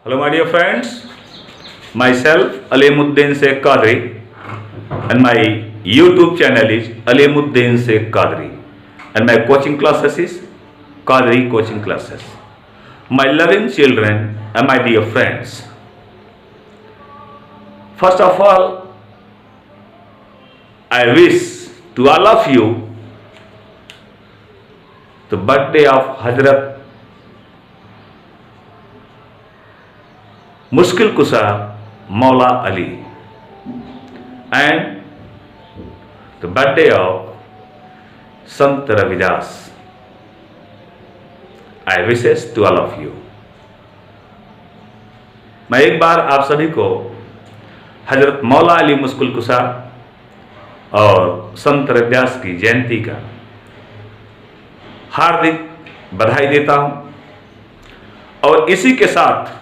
Hello my dear friends, myself Alimuddin Sheikh Qadri and my YouTube channel is Alimuddin Sheikh Qadri and my coaching classes is Qadri Coaching Classes. My loving children and my dear friends, first of all, I wish to all of you the birthday of Hazrat Mushkil Kusha Maula Ali and the birthday of Sant Ravidas. I wishes to all of you. मैं एक बार आप सभी को हजरत मौला अली मुश्किल कुशा और संत रविदास की जयंती का हार्दिक बधाई देता हूं और इसी के साथ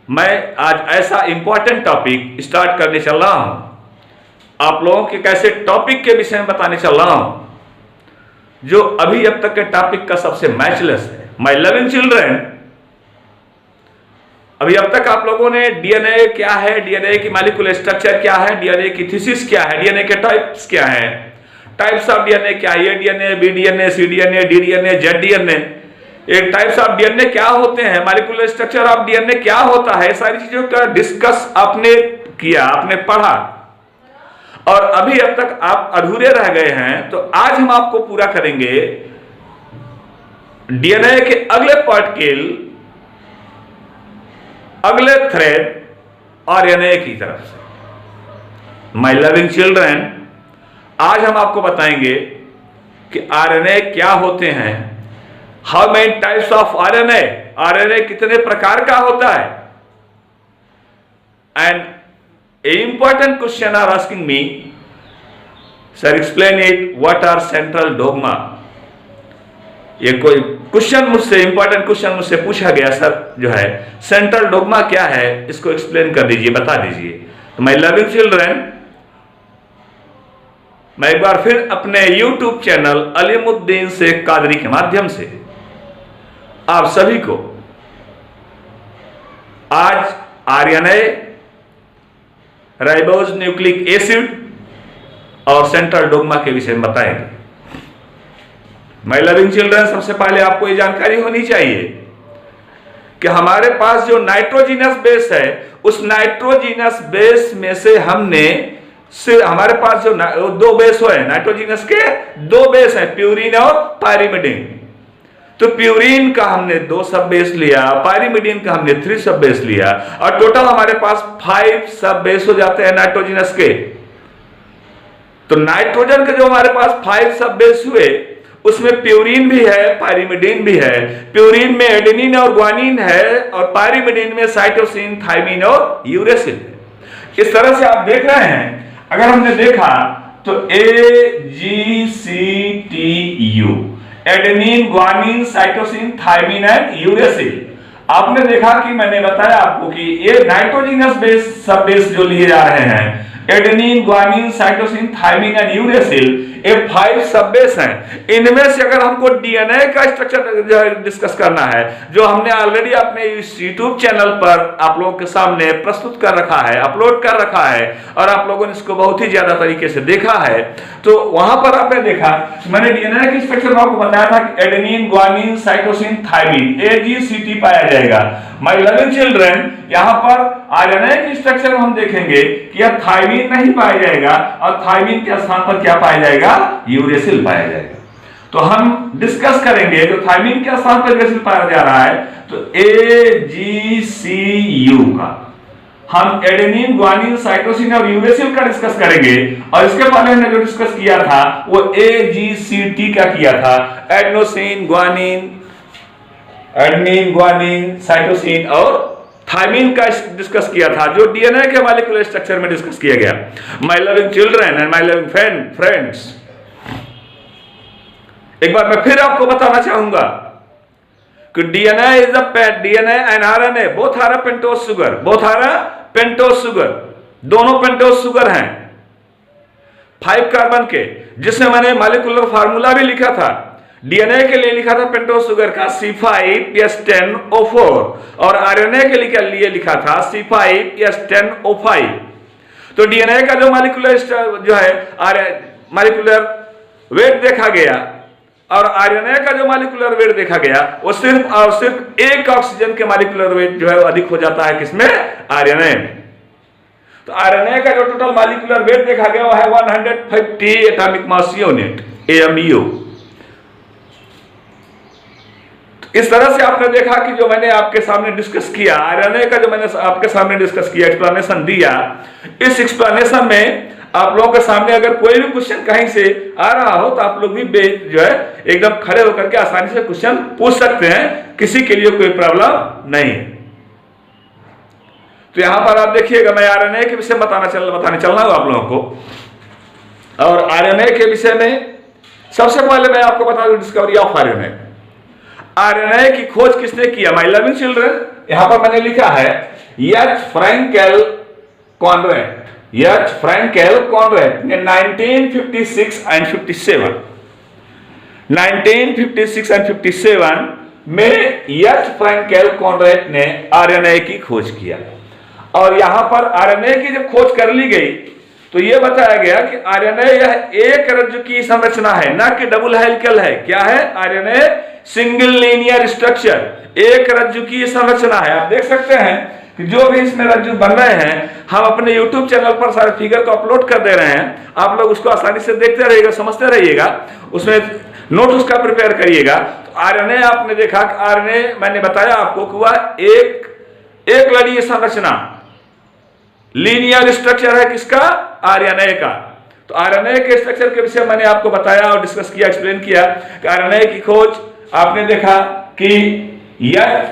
मैं आज ऐसा इंपॉर्टेंट टॉपिक स्टार्ट करने चल रहा हूं, आप लोगों के कैसे टॉपिक के विषय में बताने चल रहा हूं जो अभी अब तक के टॉपिक का सबसे मैचलेस है। माय लविंग चिल्ड्रन, अभी अब तक आप लोगों ने डीएनए क्या है, डीएनए की मॉलिक्यूलर स्ट्रक्चर क्या है, डीएनए की थीसिस क्या है, डीएनए के टाइप्स क्या है, टाइप्स ऑफ डीएनए क्या है, A DNA, B DNA, C DNA, D DNA, Z DNA, एक टाइप्स ऑफ डीएनए क्या होते हैं, मॉलिक्यूलर स्ट्रक्चर ऑफ डीएनए क्या होता है, सारी चीजों का डिस्कस आपने किया, आपने पढ़ा और अभी अब तक आप अधूरे रह गए हैं। तो आज हम आपको पूरा करेंगे डीएनए के अगले पार्टिकल, अगले थ्रेड और एनए की तरफ से। माय लविंग चिल्ड्रन, आज हम आपको बताएंगे कि आरएनए क्या होते हैं, how many types of RNA, RNA कितने प्रकार का होता है, and important question are asking me, sir explain it, what are central dogma. ये कोई क्वेश्चन मुझसे, इंपॉर्टेंट क्वेश्चन मुझसे पूछा गया, सर जो है सेंट्रल डोगमा क्या है, इसको एक्सप्लेन कर दीजिए, बता दीजिए। तो माय लविंग चिल्ड्रन, मैं एक बार फिर अपने YouTube चैनल अलीमुद्दीन शेख कादरी के माध्यम से आप सभी को आज आरएनए, राइबोज न्यूक्लिक एसिड और सेंट्रल डोगमा के विषय में बताएंगे। माय लविंग चिल्ड्रन, सबसे पहले आपको ये जानकारी होनी चाहिए कि हमारे पास जो नाइट्रोजीनस बेस है, उस नाइट्रोजीनस बेस में से हमारे पास जो दो बेस है नाइट्रोजीनस के, दो बेस है, प्यूरिन और पायरिमिडीन। तो प्यूरिन का हमने 2 सब बेस लिया, पायरिमिडीन का हमने 3 सब बेस लिया और टोटल हमारे पास 5 सब बेस हो जाते हैं नाइट्रोजीनस के। तो नाइट्रोजन के जो हमारे पास 5 सब बेस हुए, उसमें प्यूरिन भी है, पायरिमिडीन भी है। प्यूरिन में एडेनिन और ग्वानिन है और पायरिमिडीन में साइटोसिन, थायमिन और यूरेसिल है। इस तरह से आप देख रहे हैं, अगर हमने देखा तो AGCTU, adenine, guanine, cytosine, thymine and uracil. आपने देखा कि मैंने बताया आपको कि ये नाइट्रोजीनस बेस सब बेस जो लिए जा रहे हैं, adenine, guanine, cytosine, thymine and uracil, ये 5 सब बेस हैं। इनमें से अगर हमको डीएनए का स्ट्रक्चर डिस्कस करना है, जो हमने ऑलरेडी अपने इस YouTube चैनल पर आप लोगों के सामने प्रस्तुत कर रखा है, अपलोड कर रखा है और आप लोगों ने इसको बहुत ही ज्यादा तरीके से देखा है, तो वहां पर आपने देखा, मैंने डीएनए की स्ट्रक्चर में आपको बताया था कि adenine, guanine, cytosine, thymine, AGCT पाया जाएगा। माय लविंग चिल्ड्रन, यहां पर आरएनए की स्ट्रक्चर में हम देखेंगे कि यह थायमिन नहीं पाया जाएगा और थायमिन के स्थान पर क्या पाया जाएगा, यूरेसिल पाया जाएगा। तो हम डिस्कस करेंगे जो थायमिन के स्थान पर यूरेसिल पाया जा रहा है, तो AGCU का हम एडेनिन, ग्वानिन, साइटोसिन और यूरेसिल का डिस्कस करेंगे। और इसके पहले हमने जो डिस्कस किया था वो AGCT का किया था, adenosine, guanine, adenine, guanine, cytosine और थायमिन का डिस्कस किया था, जो डीएनए के मॉलिक्यूलर स्ट्रक्चर में डिस्कस किया गया। My loving children and my loving friends, एक बार मैं फिर आपको बताना चाहूंगा कि DNA is DNA and RNA both are pentose sugar, both are pentose sugar, दोनों पेंटोज शुगर हैं 5 कार्बन के, जिसमें मैंने मॉलिक्यूलर फार्मूला भी लिखा था डीएनए के लिए लिखा था पेंटोस शुगर का C5S10O4 और आरएनए के लिए लिखा था C5S10O5। तो डीएनए का जो मॉलिक्यूलर जो है मॉलिक्यूलर वेट देखा गया और आरएनए का जो मॉलिक्यूलर वेट देखा गया वो सिर्फ और सिर्फ एक ऑक्सीजन के मॉलिक्यूलर वेट जो है अधिक हो जाता है किसमें, आरएनए में। तो आरएनए का जो टोटल मॉलिक्यूलर वेट देखा गया वो है 150 एटॉमिक मास यूनिट AMU। इस तरह से आपने देखा कि जो मैंने आपके सामने डिस्कस किया आरएनए का, जो मैंने आपके सामने डिस्कस किया, एक्सप्लेनेशन दिया, इस एक्सप्लेनेशन में आप लोगों के सामने अगर कोई भी क्वेश्चन कहीं से आ रहा हो तो आप लोग भी जो है एकदम खड़े होकर के आसानी से क्वेश्चन पूछ सकते हैं, किसी के लिए कोई प्रॉब्लम नहीं है। तो यहां पर आप देखिएगा मैं आरएनए के विषय में बताने चल रहा हूं आप लोगों को। और आरएनए के विषय में सबसे पहले मैं आपको बता दूं डिस्कवरी ऑफ आरएनए। आरएनए की खोज किसने किया, माय लविंग चिल्ड्रन? यहां पर मैंने लिखा है एच फ्रैंकेल कॉनरैड। एच फ्रैंकेल कॉनरैड ने 1956 एंड 57 1956 एंड 57 में एच फ्रैंकेल कॉनरैड ने आरएनए की खोज किया। और यहां पर आरएनए की जब खोज कर ली गई तो यह बताया गया कि आरएनए यह एक रज्जु की संरचना है, ना कि डबल हेलिकल है। क्या है? आरएनए सिंगल लीनियर स्ट्रक्चर, एक रज्जु की संरचना है। आप देख सकते हैं कि जो भी इसमें रज्जु बन रहे हैं हम अपने YouTube चैनल पर सारे फिगर को अपलोड कर दे रहे हैं। आप लोग उसको आसानी से देखते रहिएगा, समझते रहिएगा, उसमें नोट उसका प्रिपेयर करिएगा। तो आरएनए आपने देखा कि आरएनए मैंने बताया आपको कि वह एक लड़ीय संरचना, लीनियर स्ट्रक्चर है किसका? आरएनए का। तो आरएनए के स्ट्रक्चर के विषय मैंने आपको बताया और डिस्कस किया, एक्सप्लेन किया कि आरएनए की खोज आपने देखा कि यह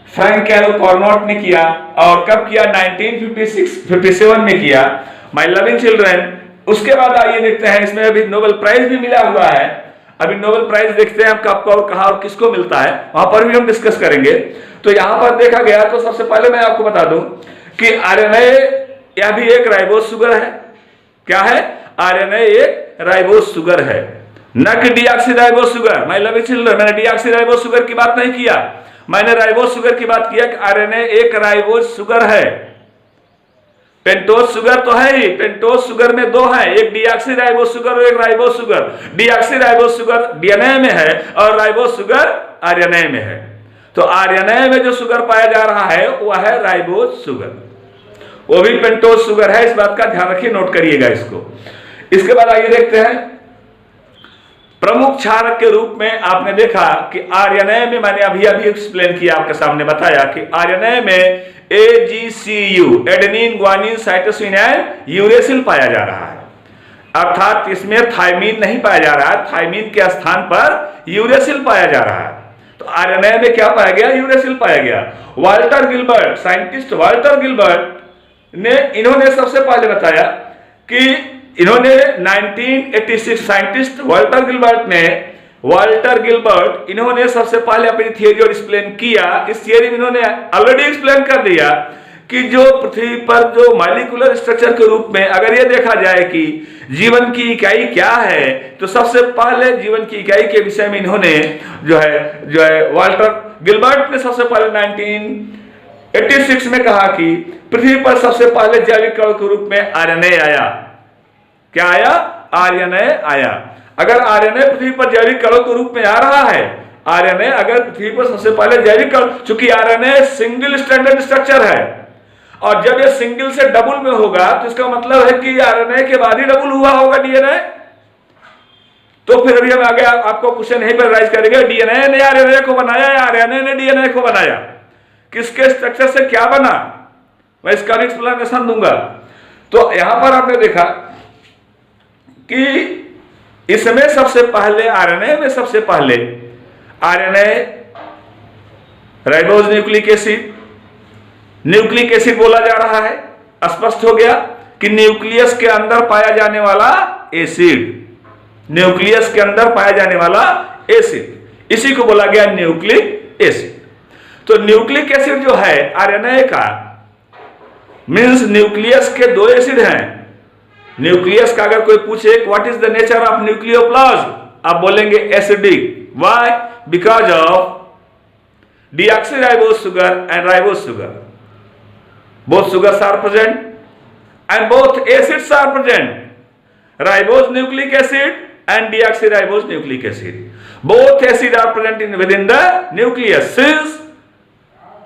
फ्रैंकेल कॉनरैड ने किया। और कब किया? 1957 में किया। माय लविंग चिल्ड्रन, उसके बाद आइए देखते हैं, इसमें अभी नोबेल प्राइज भी मिला हुआ है। अभी नोबेल प्राइज देखते हैं कब और कहां और किसको मिलता है, वहां पर भी हम डिस्कस करेंगे। तो यहां पर देखा गया तो सबसे पहले मैं आपको बता दूं कि आरएनए यह भी एक राइबोस शुगर है। क्या है? आरएनए एक राइबोस शुगर है, न कि deoxyribose sugar. My loving children, मैंने डीऑक्सीराइबोस शुगर की बात नहीं किया, मैंने राइबोस शुगर की बात किया कि आरएनए एक राइबोस शुगर है। पेंटोस शुगर तो है ही, पेंटोस शुगर में दो है, एक डीऑक्सीराइबोस शुगर और एक ribose sugar. Deoxyribose sugar DNA में है और राइबोस शुगर आरएनए में है। तो आरएनए में जो शुगर पाया जा रहा है वह है राइबोस शुगर, वो भी पेंटोस शुगर है। इस बात का ध्यान रखिए, नोट करिएगा इसको। इसके बाद आइए देखते हैं प्रमुख क्षारक के रूप में आपने देखा कि आरएनए में, मैंने अभी एक्सप्लेन किया, आपके सामने बताया कि आरएनए में AGCU adenine guanine cytosine and uracil पाया जा रहा है। अर्थात इसमें थायमीन नहीं पाया जा रहा है, थायमीन के स्थान पर यूरेसिल पाया जा रहा है। तो आरएनए में क्या पाया गया? यूरेसिल पाया गया। Walter Gilbert, scientist Walter Gilbert ने, इन्होंने सबसे पहले बताया कि इन्होंने 1986 साइंटिस्ट वाल्टर गिलबर्ट इन्होंने सबसे पहले अपनी थियरी और एक्सप्लेन किया। इस थियरी में इन्होंने ऑलरेडी एक्सप्लेन कर दिया कि जो पृथ्वी पर जो मॉलिक्यूलर स्ट्रक्चर के रूप में अगर ये देखा जाए कि जीवन की इकाई क्या है, तो सबसे पहले जीवन की इकाई के विषय में इन्होंने जो है वाल्टर गिलबर्ट ने सबसे पहले 1986 में कहा कि पृथ्वी पर सबसे पहले जैविक कण के रूप में आरएनए आया। क्या आया? आरएनए आया। अगर आरएनए पृथ्वी पर जैविक कणों के रूप में आ रहा है, आरएनए अगर पृथ्वी पर सबसे पहले जैविक कण, चूंकि आरएनए सिंगल स्ट्रैंडेड स्ट्रक्चर है और जब ये सिंगल से डबल में होगा तो इसका मतलब है कि आरएनए के बाद ही डबल हुआ होगा डीएनए। तो फिर अभी हम आगे आपको क्वेश्चन यहीं पर राइज करेंगे, डीएनए ने आरएनए को बनाया या आरएनए ने डीएनए को बनाया? किसके स्ट्रक्चर से क्या बना, मैं इसका भी एक्सप्लेनेशन दूंगा। तो यहां पर आपने देखा कि इसमें सबसे पहले आरएनए में सबसे पहले आरएनए राइबोज न्यूक्लिक एसिड बोला जा रहा है। स्पष्ट हो गया कि न्यूक्लियस के अंदर पाया जाने वाला एसिड, न्यूक्लियस के अंदर पाया जाने वाला एसिड, इसी को बोला गया न्यूक्लिक एसिड। तो न्यूक्लिक एसिड जो है आरएनए का, मींस न्यूक्लियस के दो एसिड हैं। न्यूक्लियस का अगर कोई पूछे what is the nature of nucleoplasm, आप बोलेंगे acidic, Why? Because of deoxyribose sugar and ribose sugar. Both sugars are present and both acids are present. Ribose nucleic acid and deoxyribose nucleic acid. Both acids are present within the nucleus. Since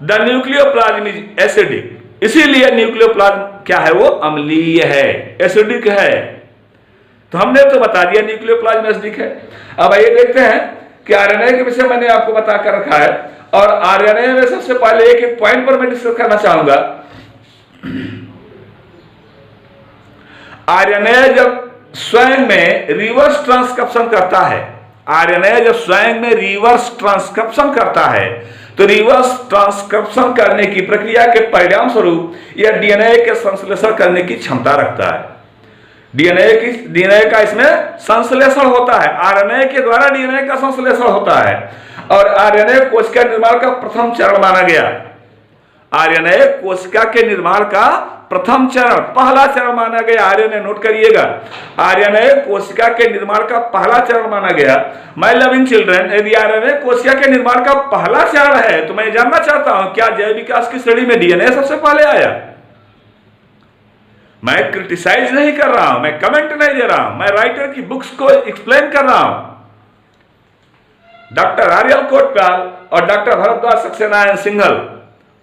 the nucleoplasm is acidic, इसीलिए nucleoplasm क्या है, वो अम्लीय है, acidic है। तो हमने तो बता दिया न्यूक्लियोप्लाज्म एसिडिक है। अब आइए देखते हैं कि आरएनए के विषय मैंने आपको बता कर रखा है, और आरएनए में सबसे पहले एक पॉइंट पर मैं डिस्कस करना चाहूंगा। आरएनए जब स्वयं में रिवर्स ट्रांसक्रिप्शन करता है, आरएनए जब स्वयं में रिवर्स ट्रांसक्रिप्शन करता है, तो रिवर्स ट्रांसक्रिप्शन करने की प्रक्रिया के परिणाम स्वरूप यह डीएनए के संश्लेषण करने की क्षमता रखता है। डीएनए का इसमें संश्लेषण होता है, आरएनए के द्वारा डीएनए का संश्लेषण होता है, और आरएनए कोशिका निर्माण का प्रथम चरण माना गया। आरएनए कोशिका के निर्माण का प्रथम चरण, पहला चरण माना गया। आरएनए नोट करिएगा, आरएनए कोशिका के निर्माण का पहला चरण माना गया। माय लविंग चिल्ड्रन, यदि आरएनए कोशिका के निर्माण का पहला चरण है, तो मैं जानना चाहता हूं क्या जैव विकास की श्रेणी में डीएनए सबसे पहले आया? मैं क्रिटिसाइज नहीं कर रहा हूं, मैं कमेंट नहीं दे रहा हूं, मैं राइटर की बुक्स को एक्सप्लेन कर रहा हूं। डॉक्टर आर्यल कोटप्याल और doctor Bharadwaj Saxena and Singhal,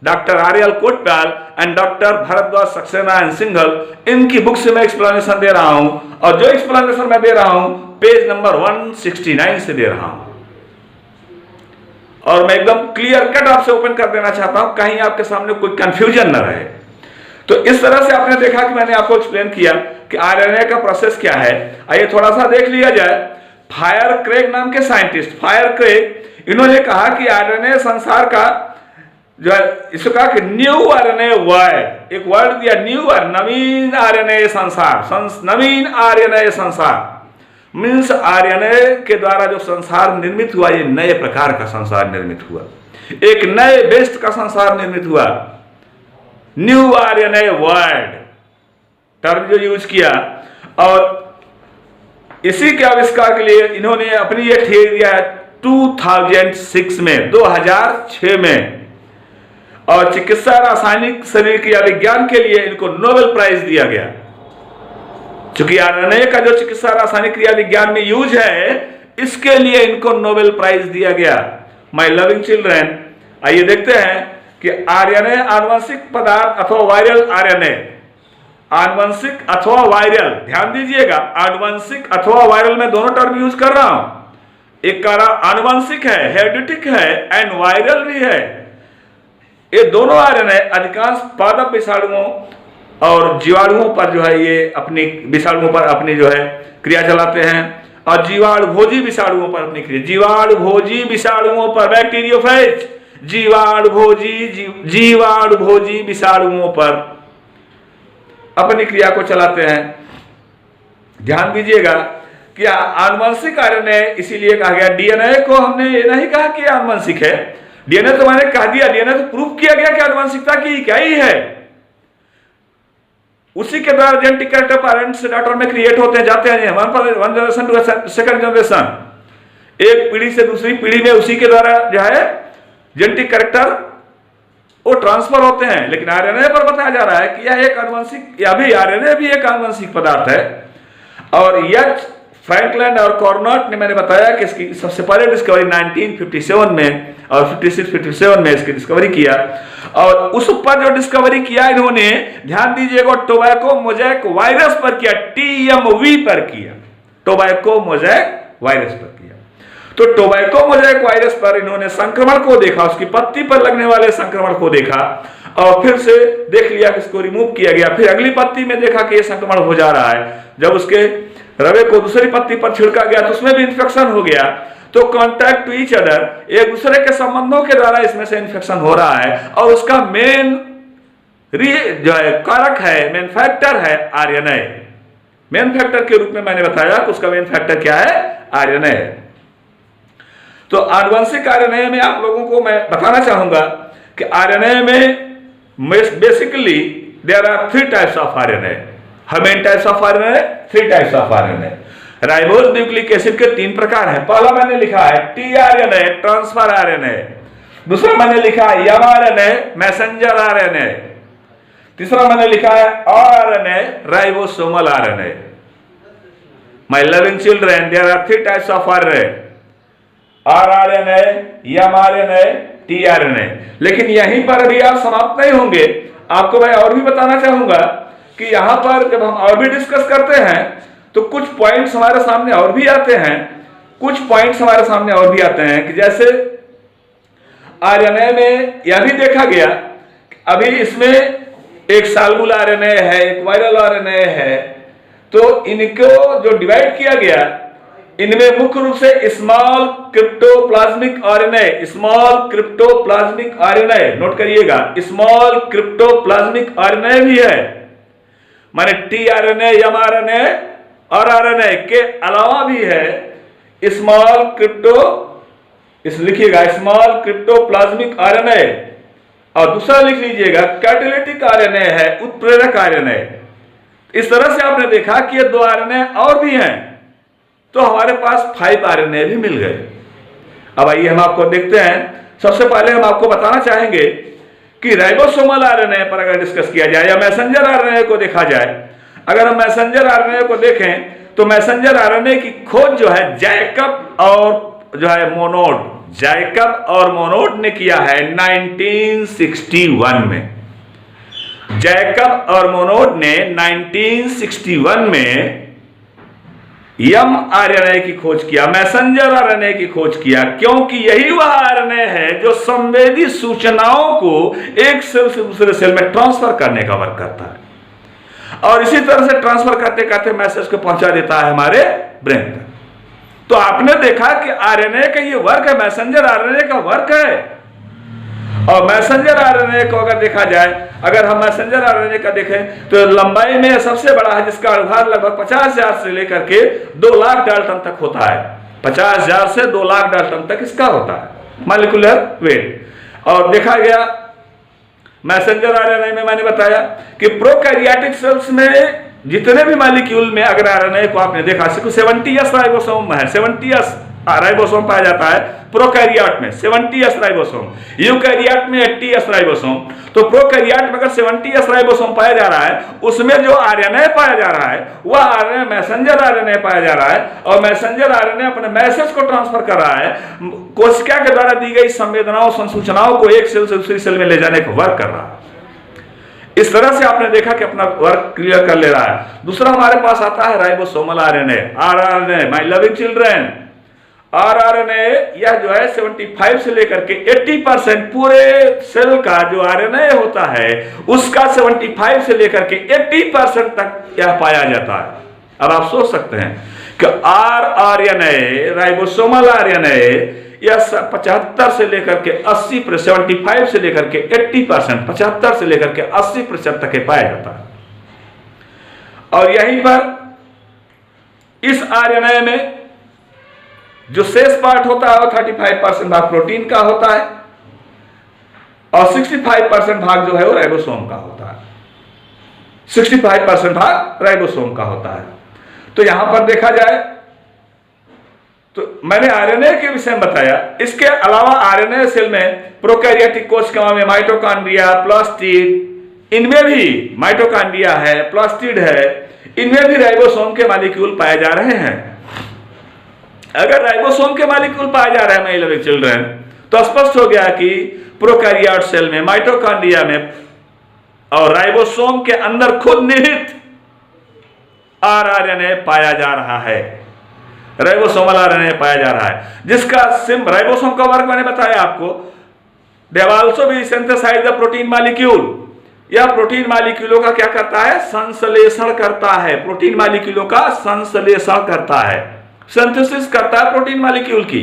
doctor Aryal Kotpyal and doctor Bharadwaj Saxena and Singhal, इनकी बुक से मैं एक्सप्लेनेशन दे रहा हूं, और जो एक्सप्लेनेशन मैं दे रहा हूं पेज नंबर 169 से दे रहा हूं, और मैं एकदम क्लियर कट आपसे ओपन कर देना चाहता हूं, कहीं आपके सामने कोई कंफ्यूजन न रहे। तो इस तरह से आपने देखा कि मैंने आपको एक्सप्लेन किया कि आरएनए का प्रोसेस क्या है। आइए थोड़ा सा देख लिया जाए। फायर क्रेग नाम के साइंटिस्ट, फायर क्रेग, इन्होंने कहा कि आरएनए संसार का जो है, इसको कहा कि न्यू आरएनए वर्ल्ड, एक वर्ड दिया न्यू, नवीन आरएनए संसार, नवीन आरएनए संसार मीन्स आरएनए के द्वारा जो संसार निर्मित हुआ, ये नए प्रकार का संसार निर्मित हुआ, एक नए बेस्ट का संसार निर्मित हुआ। न्यू आरएनए वर्ल्ड टर्म जो यूज किया, और इसी के आविष्कार के लिए इन्होंने अपनी ये थियरी दिया 2006 में, 2006 में, और चिकित्सा रासायनिक शरीर क्रिया विज्ञान के लिए इनको नोबेल प्राइज दिया गया। क्योंकि आरएनए का जो चिकित्सा रासायनिक क्रिया विज्ञान में यूज है, इसके लिए इनको नोबेल प्राइज दिया गया। माय लविंग चिल्ड्रन, आइए देखते हैं कि आरएनए आनुवंशिक पदार्थ अथवा वायरल आरएनए, आनुवंशिक अथवा वायरल, ध्यान दीजिएगा, आनुवंशिक अथवा वायरल में दोनों टर्म यूज कर रहा हूं। एक का आनुवंशिक है, हेरिडिटिक है, एंड वायरल भी है। ये दोनों आरएनए अधिकांश पादप विषाणुओं और जीवाणुओं पर जो है, ये अपनी विषाणुओं पर अपनी जो है क्रिया चलाते हैं, और जीवाणु भोजी विषाणुओं पर अपनी क्रिया, जीवाणु भोजी विषाणुओं पर, बैक्टीरियोफेज, जीवाणु भोजी विषाणुओं पर अपनी क्रिया को चलाते हैं। ध्यान दीजिएगा कि आनुवंशिक आरएनए इसीलिए कहा गया। डीएनए को हमने ये नहीं कहा कि आनुवंशिक है, डीएनए तो मैंने कह दिया, डीएनए तो प्रूव किया गया कि आनुवंशिकता की क्या ही है, उसी के द्वारा जेनेटिक कैरेक्टर पेरेंट्स डॉटर में क्रिएट होते हैं, जाते हैं one generation to second generation, एक पीढ़ी से दूसरी पीढ़ी में उसी के द्वारा जो है जेनेटिक कैरेक्टर वो ट्रांसफर होते हैं। लेकिन आरएनए पर बताया जा रहा है कि यह एक आनुवंशिक, या भी आरएनए भी एक आनुवंशिक पदार्थ है। और यच फ्रैंकलिन और कॉर्नट ने मैंने बताया कि इसकी सबसे पहले डिस्कवरी 1957 में और 56-57 में इसकी डिस्कवरी किया, और उस पर जो डिस्कवरी किया इन्होंने, ध्यान दीजिएगा, टोबैको मोज़ेक वायरस पर किया, TMV पर किया, टोबैको मोज़ेक वायरस पर किया। तो टोबैको मोज़ेक वायरस पर इन्होंने संक्रमण को देखा, उसकी पत्ती पर लगने वाले संक्रमण को देखा, और फिर से देख लिया कि इसको रिमूव किया गया। फिर अगली पत्ती में देखा कि ये संक्रमण हो जा रहा है। जब उसके रवे को दूसरी पत्ती पर छिड़का गया तो उसमें भी इन्फेक्शन हो गया। तो कॉन्टैक्ट टू ईच अदर, एक दूसरे के संबंधों के द्वारा इसमें से इन्फेक्शन हो रहा है, और उसका मेन जो है कारक है, मेन फैक्टर है आरएनए। मेन फैक्टर के रूप में मैंने बताया कि उसका मेन फैक्टर क्या है, आरएनए है। तो आनुवंशिक आरएनए में आप लोगों को मैं बताना चाहूंगा कि आरएनए में basically there are 3 types of RNA. How many types of RNA? 3 types of RNA. Ribose nucleic acid के 3 प्रकार हैं। पहला मैंने लिखा है टीआरएनए, ट्रांसफर आरएनए। दूसरा मैंने लिखा है एमआरएनए, मैसेंजर आरएनए। तीसरा मैंने लिखा है RNA, ribosomal RNA. My loving children, there are 3 types of RNA, rRNA, mRNA, tRNA. लेकिन यहीं पर अभी आप समाप्त नहीं होंगे, आपको मैं और भी बताना चाहूंगा कि यहां पर जब हम और भी डिस्कस करते हैं तो कुछ पॉइंट्स हमारे सामने और भी आते हैं, कुछ पॉइंट्स हमारे सामने और भी आते हैं कि जैसे आरएनए में यह भी देखा गया, अभी इसमें एक साल्बुल आरएनए है, एक वायरल आरएनए है, तो इनको जो डिवाइड किया गया, इनमें मुख्य रूप से small cryptoplasmic RNA, small cryptoplasmic RNA, note करिएगा, स्मॉल क्रिप्टोप्लाज्मिक आरएनए भी है। माने टीआरएनए, एमआरएनए और आरएनए के अलावा भी है स्मॉल क्रिप्टो, इस लिखिएगा स्मॉल क्रिप्टोप्लाज्मिक आरएनए, और दूसरा लिख लीजिएगा कैटालिटिक आरएनए है, उत्प्रेरक आरएनए। इस तरह से आपने देखा कि ये 2 आरएनए और भी हैं, तो हमारे पास 5 आरएनए भी मिल गए। अब आइए हम आपको देखते हैं। सबसे पहले हम आपको बताना चाहेंगे कि राइबोसोमल आरएनए पर अगर डिस्कस किया जाए या मैसेंजर आरएनए को देखा जाए, अगर हम मैसेंजर आरएनए को देखें तो मैसेंजर आरएनए की खोज जो है जैकब और जो है मोनोड, जैकब और मोनोड ने किया है 1961 में। जैकब और मोनोड ने 1961 में एमआरएनए की खोज किया, मैसेंजर आरएनए की खोज किया, क्योंकि यही वह आरएनए है जो संवेदी सूचनाओं को एक सेल से दूसरे सेल में ट्रांसफर करने का वर्क करता है, और इसी तरह से ट्रांसफर करते करते मैसेज को पहुंचा देता है हमारे ब्रेन तक। तो आपने देखा कि आरएनए का ये वर्क है, मैसेंजर आरएनए का वर्क है। और मैसेंजर आरएनए को अगर देखा जाए, अगर हम मैसेंजर आरएनए का देखें तो लंबाई में सबसे बड़ा है, जिसका आधार लगभग 50,000 से लेकर के 2 लाख डाल्टन तक होता है। 50,000 से 2 लाख डाल्टन तक इसका होता है मॉलिक्यूलर वेट। और देखा गया मैसेंजर आरएनए में मैंने बताया कि प्रोकैरियोटिक सेल्स में जितने भी मॉलिक्यूल में अगर आरएनए को आपने देखा, 70S राइबोसोम है, 70S राइबोसोम पाया जाता है प्रोकैरियोट में, 70S राइबोसोम, यूकैरियोट में 80S राइबोसोम। तो प्रोकैरियोट में अगर 70S राइबोसोम पाया जा रहा है, उसमें जो आरएनए पाया जा रहा है वह आरएनए मैसेंजर आरएनए पाया जा रहा है, और मैसेंजर आरएनए अपने मैसेज को ट्रांसफर कर रहा है, कोशिका के द्वारा दी गई संवेदनाओं संसूचनाओं को एक सेल से दूसरी सेल में ले जाने का वर्क कर रहा है। इस तरह से आपने देखा कि अपना वर्क क्लियर कर ले रहा है। दूसरा हमारे पास आता है ribosomal RNA, rRNA. My loving children, rRNA यह जो है 75 से लेकर के 80% पूरे सेल का जो आरएनए होता है उसका 75 से लेकर के 80% तक यह पाया जाता है। अब आप सोच सकते हैं कि आरआरएनए, राइबोसोमल आरएनए, यह 75 से लेकर के 80%, 75 से लेकर के 80%, 75 से लेकर के 80% तक पाया जाता है। और यहीं पर इस आरएनए में जो शेष पार्ट होता है वो 35% भाग प्रोटीन का होता है, और 65% भाग जो है वो राइबोसोम का होता है। 65% भाग राइबोसोम का होता है। तो यहां पर देखा जाए तो मैंने आरएनए के विषय में बताया। इसके अलावा आरएनए सेल में प्रोकैरियोटिक कोशिकाओं में माइटोकॉन्ड्रिया, प्लास्टिड, इनमें भी माइटोकॉन्ड्रिया है, प्लास्टिड है, इनमें भी राइबोसोम के मॉलिक्यूल पाए जा रहे हैं। अगर राइबोसोम के मॉलिक्यूल पाए जा रहे हैं माय लविंग चिल्ड्रन, तो स्पष्ट हो गया कि प्रोकैरियोट सेल में, माइटोकॉन्ड्रिया में और राइबोसोम के अंदर खुद निहित आरआरएनए पाया जा रहा है, राइबोसोमल आरएनए पाया जा रहा है, जिसका राइबोसोम का वर्क मैंने बताया आपको। They have also be synthesize the protein molecule. यह प्रोटीन मॉलिक्यूलों का क्या करता है? संश्लेषण करता है। प्रोटीन मॉलिक्यूलों का संश्लेषण करता है, सिंथेसिस करता है प्रोटीन मॉलिक्यूल की।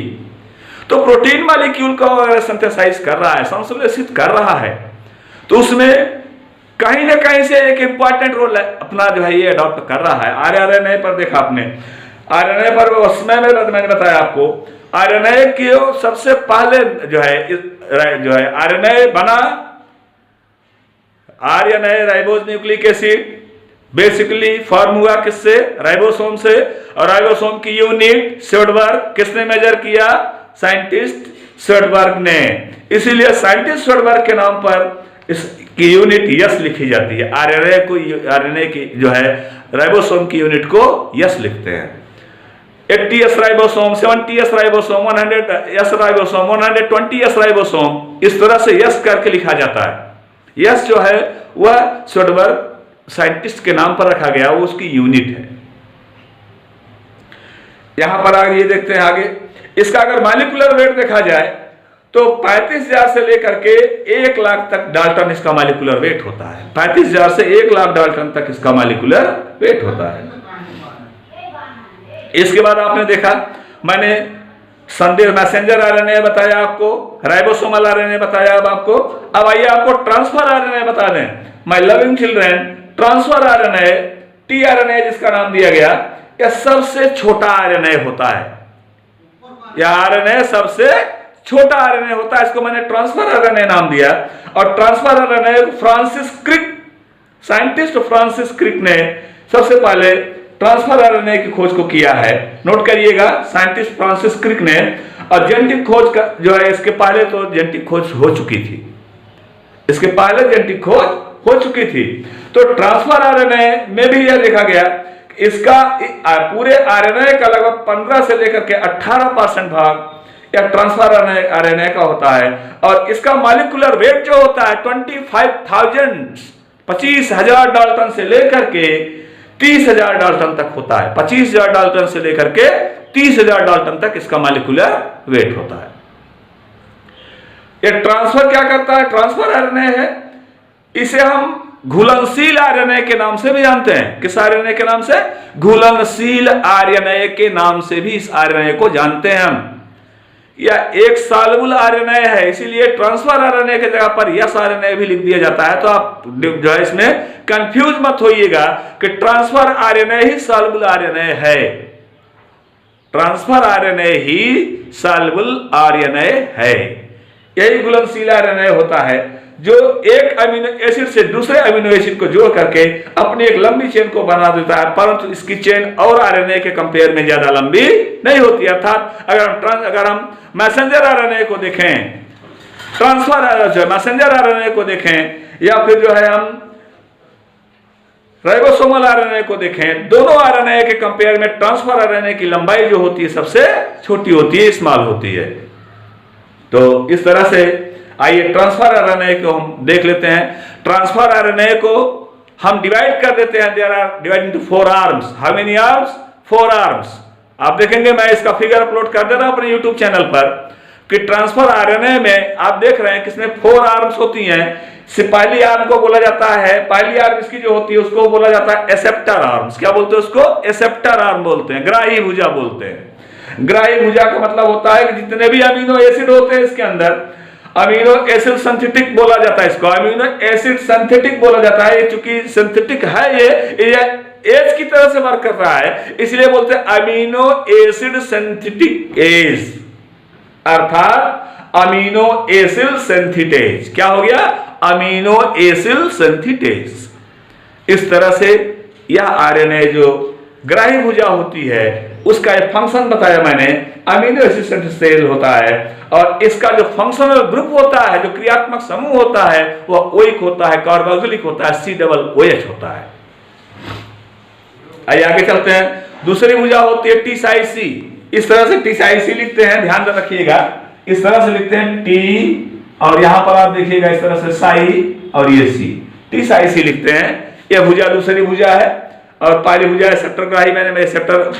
तो प्रोटीन मॉलिक्यूल को अगर सिंथेसाइज कर रहा है, संश्लेषित कर रहा है, तो उसमें कहीं ना कहीं से एक इंपॉर्टेंट रोल अपना जो है ये अडॉप्ट कर रहा है। आरएनए पर देखा आपने, आरएनए पर उसमें मैंने बताया आपको, आरएनए की सबसे पहले जो है आरएनए बना, RNA ribose nucleic acid basically form हुआ किससे? राइबोसोम से। और राइबोसोम की यूनिट स्वेडबर्ग किसने मेजर किया? साइंटिस्ट स्वेडबर्ग ने। इसीलिए साइंटिस्ट स्वेडबर्ग के नाम पर इसकी यूनिट यस लिखी जाती है। आरएनए की जो है राइबोसोम की यूनिट को यस लिखते हैं। 80s ribosome, 70s ribosome, 100s ribosome, 120s ribosome, इस तरह से यस करके लिखा जाता है। यस जो है वह स्वेडबर्ग साइंटिस्ट के नाम पर रखा गया, वो उसकी यूनिट है। यहां पर आगे ये देखते हैं आगे, इसका अगर मॉलिक्यूलर वेट देखा जाए तो 35,000 से लेकर के 1 लाख तक डाल्टन इसका मॉलिक्यूलर वेट होता है। 35,000 से 1 लाख डाल्टन तक इसका मॉलिक्यूलर वेट होता है। इसके बाद आपने देखा, मैंने संदेश मैसेंजर आरएनए बताया आपको, राइबोसोमल आरएनए बताया अब आपको। अब आइए आपको ट्रांसफर आरएनए बता दें। My loving children, transfer RNA, tRNA जिसका नाम दिया गया, यह सबसे छोटा आरएनए होता है। यह आरएनए सबसे छोटा आरएनए होता है, इसको मैंने ट्रांसफर आरएनए नाम दिया। और transfer RNA Francis Crick, scientist Francis Crick ने सबसे पहले ट्रांसफर आरएनए की खोज को किया है। नोट करिएगा, साइंटिस्ट फ्रांसिस क्रिक ने। और जेनेटिक खोज का जो है, इसके पहले तो जेनेटिक खोज हो चुकी थी, इसके पहले जेनेटिक खोज हो चुकी थी। तो ट्रांसफर आरएनए में भी यह देखा गया, इसका पूरे आरएनए का लगभग 15 से लेकर के 18% भाग या ट्रांसफर आरएनए का होता है। और इसका मॉलिक्यूलर वेट जो होता है 25,000 डाल्टन से लेकर के 30,000 डाल्टन तक होता है। 25,000 डाल्टन से लेकर के 30,000 डाल्टन तक इसका मॉलिक्यूलर वेट होता है। यह ट्रांसफर क्या करता है? ट्रांसफर आरएनए है, इसे हम घुलनशील आरएनए के नाम से भी जानते हैं। किस आरएनए के नाम से? घुलनशील आरएनए के नाम से भी इस आरएनए को जानते हैं हम। यह एक सॉल्युबल आरएनए है, इसीलिए ट्रांसफर आरएनए की जगह पर यस आरएनए भी लिख दिया जाता है। तो आप जो है इसमें कंफ्यूज मत होइएगा कि ट्रांसफर आरएनए ही सॉल्युबल आरएनए है। ट्रांसफर आरएनए ही सॉल्युबल आरएनए है। यही घुलनशील आरएनए होता है जो एक अमीनो एसिड से दूसरे अमीनो एसिड को जोड़ करके अपनी एक लंबी चेन को बना देता है, परंतु इसकी चेन और आरएनए के कंपेयर में ज्यादा लंबी नहीं होती। अर्थात अगर हम मैसेंजर आरएनए को देखें, ट्रांसफर मैसेंजर आरएनए को देखें, या फिर जो है हम राइबोसोमल आरएनए को देखें, दोनों आरएनए के कंपेयर में ट्रांसफर आरएनए की लंबाई जो होती है सबसे छोटी होती है, स्मॉल होती है। तो इस तरह से आइए ट्रांसफर आरएनए को हम देख लेते हैं। ट्रांसफर आरएनए को हम डिवाइड कर देते हैं। There are divide into 4 arms. How many arms? 4 arms. आप देखेंगे, मैं इसका फिगर अपलोड कर दे रहा हूं अपने यूट्यूब चैनल पर, कि ट्रांसफर आरएनए में आप देख रहे हैं कि इसमें 4 आर्म्स होती हैं। पहली आर्म को बोला जाता है, पहली आर्म इसकी जो होती है उसको बोला जाता है एसेप्टर आर्म्स। क्या बोलते हैं उसको? एसेप्टर आर्म बोलते हैं, ग्राही भुजा बोलते हैं। ग्राही भुजा का मतलब होता है कि जितने भी अमीनो एसिड होते हैं इसके अंदर, अमीनो एसिड सिंथेटिक बोला जाता है इसको, अमीनो एसिड सिंथेटिक बोला जाता है। चूंकि सिंथेटिक है, ये एज की तरह से वर्क कर रहा है, इसलिए बोलते हैं अमीनो एसिड सिंथेटिक एज, अर्थात अमीनो एसिड सिंथेटेज। क्या हो गया? Amino acid synthetase. इस तरह से यह आरएनए जो ग्राही भुजा होती है उसका एक फंक्शन बताया मैंने, अमीनो एसिड सिंथेसेज होता है। और इसका जो फंक्शनल ग्रुप होता है, जो क्रियात्मक समूह होता है, वह ओइक होता है, कार्बोक्सिलिक होता है, COOH होता है। आइए आगे चलते हैं। दूसरी भुजा होती है TCIC। इस तरह से TCIC लिखते हैं, ध्यान रखिएगा, इस तरह से लिखते हैं T, और यहां पर आप देखिएगा इस तरह से साई और ये C, TCIC लिखते हैं। यह भुजा दूसरी भुजा है। और पहली भुजा एसेप्टर ग्राही, मैंने एसेप्टर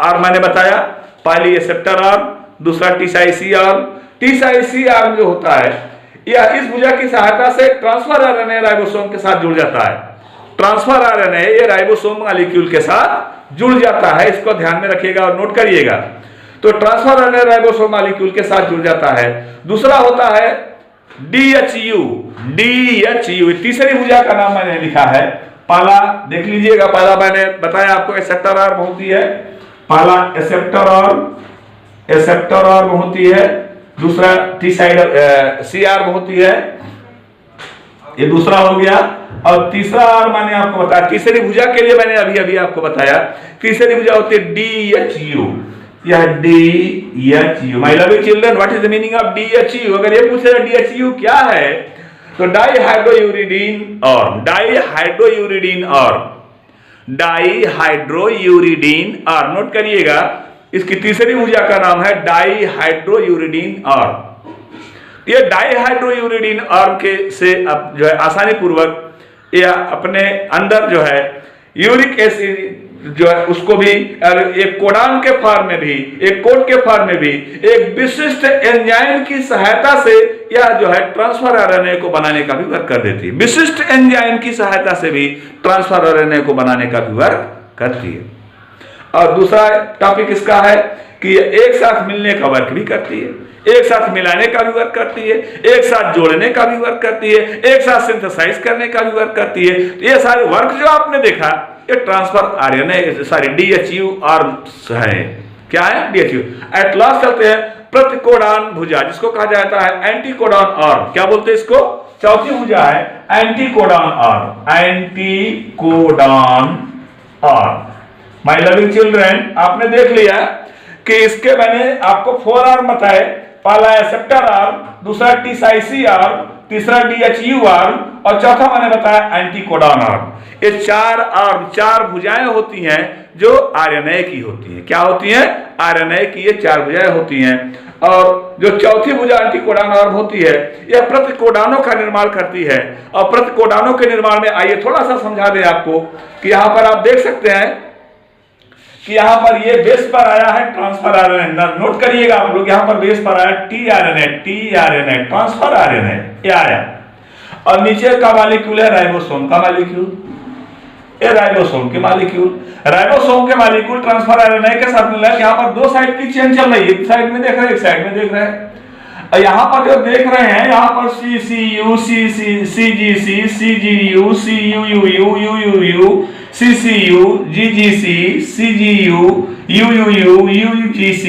आर्म मैंने बताया, पहली एसेप्टर आर्म, दूसरा TCIC आर्म। TCIC आर्म जो होता है, यह इस भुजा की सहायता से ट्रांसफर आरएनए राइबोसोम के साथ जुड़ जाता है। ट्रांसफर आरएनए ये राइबोसोम मॉलिक्यूल के साथ जुड़ जाता है, इसको ध्यान में रखिएगा और नोट करिएगा। तो ट्रांसफर आरएनए राइबोसोम मॉलिक्यूल के साथ जुड़ जाता है। दूसरा होता है DHU, तीसरी भुजा का नाम मैंने लिखा है। पहला देख लीजिएगा, पहला मैंने बताया आपको एसेप्टर आर्म होती है, पहला एसेप्टर आर्म होती है, दूसरा टी साइड सी आर्म होती है, ये दूसरा हो गया। और तीसरा आर मैंने आपको बताया, तीसरी भुजा के लिए मैंने अभी अभी आपको बताया, तीसरी भुजा होती है DHU। यह DHU, my lovely children, what is the meaning of DHU? अगर ये पूछे DHU क्या है, तो डाइहाइड्रोयूरिडीन और डाइहाइड्रोयूरिडीन और डाइहाइड्रोयूरिडीन और, नोट करिएगा, इसकी तीसरी भुजा का नाम है डाइहाइड्रोयूरिडीन और। ये डाइहाइड्रोयूरिडीन और के से अब जो है आसानी पूर्वक या अपने अंदर जो है यूरिक एसिड जो है उसको भी एक कोडान के फॉर्म में भी, एक कोड के फॉर्म में भी एक विशिष्ट एंजाइम की सहायता से या जो है ट्रांसफर आरएनए को बनाने का भी वर्क कर देती है। विशिष्ट एंजाइम की सहायता से भी ट्रांसफर आरएनए को बनाने का भी वर्क करती है। और दूसरा टॉपिक इसका है कि एक साथ मिलने का वर्क भी करती है, एक साथ मिलाने का भी वर्क करती है, एक साथ जोड़ने का भी वर्क करती है, एक साथ सिंथेसाइज करने का भी वर्क करती है। तो ये सारे वर्क जो आपने देखा ये ट्रांसफर आरएनए सारी DHU आर्म्स है। क्या है? DHU। एट लास्ट चलते हैं प्रतिकोडान भुजा, जिसको कहा जाता है एंटीकोडान आर्म। क्या बोलते हैं इसको? चौथी भुजा है anticodon arm, anticodon arm. My loving children, आपने देख लिया कि इसके मैंने आपको 4 आर्म बताए। पहला एक्सेप्टर आर्म, दूसरा टीसाइसी आर्म, तीसरा DHU आर्म और चौथा मैंने बताया एंटीकोडान आर्म। ये 4 आर्म, 4 भुजाएं होती हैं जो आरएनए की होती हैं। क्या होती हैं? आरएनए की ये 4 भुजाएं होती हैं। और जो चौथी भुजा एंटीकोडान आर्म होती है यह प्रतिकोडानों का निर्माण करती है। और प्रतिकोडानों के निर्माण में आइए थोड़ा सा समझा दें आपको कि यहां पर आप देख सकते हैं कि यहां पर ये बेस पर आया है ट्रांसफर आरएनए। नोट करिएगा आप लोग, यहां पर बेस पर आया टीआरएनए ट्रांसफर आरएनए ये आया। और नीचे का मॉलिक्यूल है राइबोसोम का मॉलिक्यूल, ये राइबोसोम के मॉलिक्यूल, राइबोसोम के मॉलिक्यूल ट्रांसफर आरएनए के साथ मिला है। यहां पर 2 साइड की चेन चल रही है, एक साइड में देख रहे हैं, एक साइड में देख रहे हैं। और यहां पर जो देख रहे हैं यहां पर CCU CGC CGU CUUU UUU CCU GGC CGU UUU UGC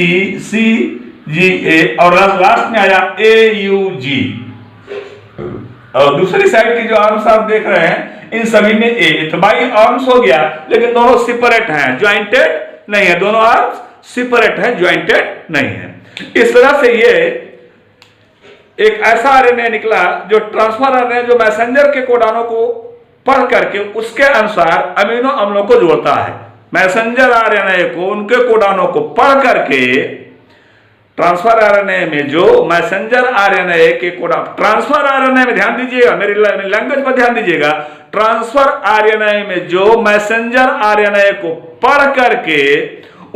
CGA और लास्ट में आया AUG। और दूसरी साइड की जो आर्म्स आप देख रहे हैं इन सभी में ए, तो बाई आर्म्स हो गया, लेकिन दोनों सेपरेट हैं, ज्वाइंटेड नहीं है। दोनों आर्म्स सेपरेट हैं, ज्वाइंटेड नहीं है। इस तरह से ये एक ऐसा आरएनए निकला जो ट्रांसफर आरएनए जो मैसेंजर के कोडानों को पढ़ करके उसके अनुसार अमीनो अम्लों को जोड़ता है। मैसेंजर आरएनए को उनके कोडानों को पढ़ करके ट्रांसफर आरएनए में जो मैसेंजर आरएनए के कोडा, ट्रांसफर आरएनए में ध्यान दीजिएगा, मेरी लैंग्वेज पर ध्यान दीजिएगा, ट्रांसफर आरएनए में जो मैसेंजर आरएनए को पढ़ करके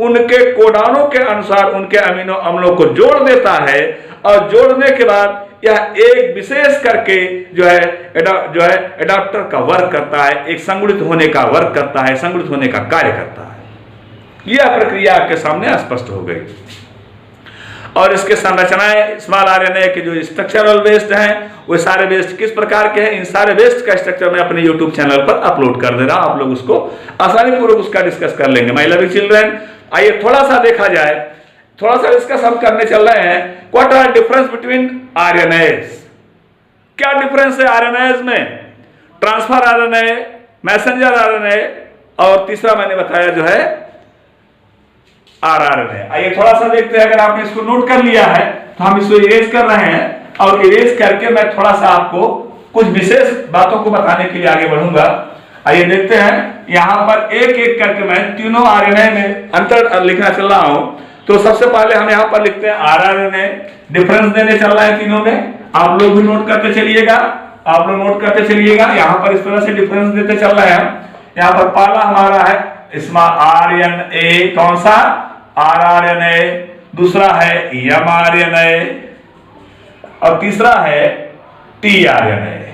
उनके कोडानों के अनुसार उनके अमीनो अम्लों को जोड़ देता है। और जोड़ने के बाद यह एक विशेष करके जो है एडाप्टर का वर्क करता है, एक संगठित होने का वर्क करता है, संगठित होने का कार्य करता है। यह प्रक्रिया आपके सामने स्पष्ट हो गई। और इसके संरचनाएं स्मॉल आरएनए के जो स्ट्रक्चरल बेस्ड हैं वो सारे बेस्ड किस प्रकार के हैं, इन सारे बेस्ड का स्ट्रक्चर मैं अपने यूट्यूब चैनल पर अपलोड कर दे रहा हूं। आप लोग उसको आसानी पूर्वक उसका डिस्कस कर लेंगे। माय लविंग चिल्ड्रन, आइए थोड़ा सा देखा जाए, थोड़ा सा डिस्कस हम करने चल रहे हैं। What are difference between RNAs? क्या डिफरेंस है आरएनएस में? ट्रांसफर आरएनए, मैसेंजर आरएनए और तीसरा मैंने बताया जो है आरआरएनए। आइए थोड़ा सा देखते हैं। अगर आपने इसको नोट कर लिया है तो हम इसको इरेज कर रहे हैं और इरेज करके मैं थोड़ा सा आपको कुछ विशेष बातों को बताने के लिए आगे बढ़ूंगा। आइए देखते हैं, यहां पर एक एक करके मैं तीनों आरएनए में अंतर लिखना चल रहा हूं। तो सबसे पहले हम यहां पर लिखते हैं आरआरएनए, डिफरेंस देने चल रहा है तीनों में। आप लोग भी नोट करते चलिएगा, आप लोग नोट करते चलिएगा। यहां पर इस तरह से डिफरेंस देते चल रहे हैं। यहां पर पहला हमारा है इसमें आरएनए, कौन सा? आरआरएनए। दूसरा है एमआरएनए और तीसरा है टीआरएनए।